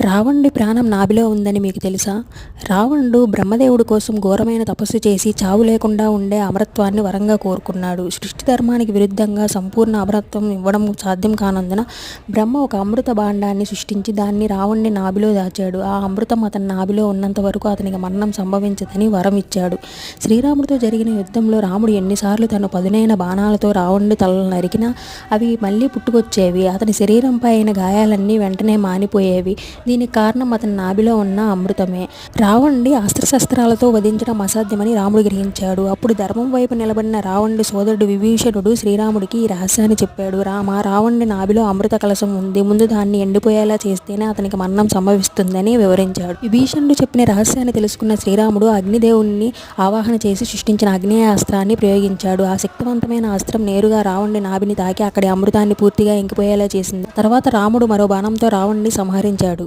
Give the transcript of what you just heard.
రావణుడి ప్రాణం నాభిలో ఉందని మీకు తెలుసా? రావణుడు బ్రహ్మదేవుడి కోసం ఘోరమైన తపస్సు చేసి చావు లేకుండా ఉండే అమరత్వాన్ని వరంగా కోరుకున్నాడు. సృష్టి ధర్మానికి విరుద్ధంగా సంపూర్ణ అమరత్వం ఇవ్వడం సాధ్యం కానందున బ్రహ్మ ఒక అమృత భాండాన్ని సృష్టించి దాన్ని రావణుడి నాభిలో దాచాడు. ఆ అమృతం అతని నాభిలో ఉన్నంత వరకు అతనికి మరణం సంభవించదని వరం ఇచ్చాడు. శ్రీరాముడితో జరిగిన యుద్ధంలో రాముడు ఎన్నిసార్లు తన పదునైన బాణాలతో రావణుడి తలలు నరికినా అవి మళ్ళీ పుట్టుకొచ్చేవి. అతని శరీరంపై అయిన గాయాలన్నీ వెంటనే మానిపోయేవి. దీనికి కారణం అతని నాభిలో ఉన్న అమృతమే. రావణుడి అస్త్రశస్త్రాలతో వధించడం అసాధ్యమని రాముడు గ్రహించాడు. అప్పుడు ధర్మం వైపు నిలబడిన రావణుడి సోదరుడు విభీషణుడు శ్రీరాముడికి ఈ రహస్యాన్ని చెప్పాడు. రావణుడి నాభిలో అమృత కలశం ఉంది. ముందు దాన్ని ఎండిపోయేలా చేస్తేనే అతనికి మరణం సంభవిస్తుందని వివరించాడు. విభీషణుడు చెప్పిన రహస్యాన్ని తెలుసుకున్న శ్రీరాముడు అగ్నిదేవుణ్ణి ఆవాహన చేసి సృష్టించిన అగ్నేయాస్త్రాన్ని ప్రయోగించాడు. ఆ శక్తివంతమైన అస్త్రం నేరుగా రావణుడి నాభిని తాకి అక్కడి అమృతాన్ని పూర్తిగా ఇంకిపోయేలా చేసింది. తర్వాత రాముడు మరో బాణంతో రావణుడిని సంహరించాడు.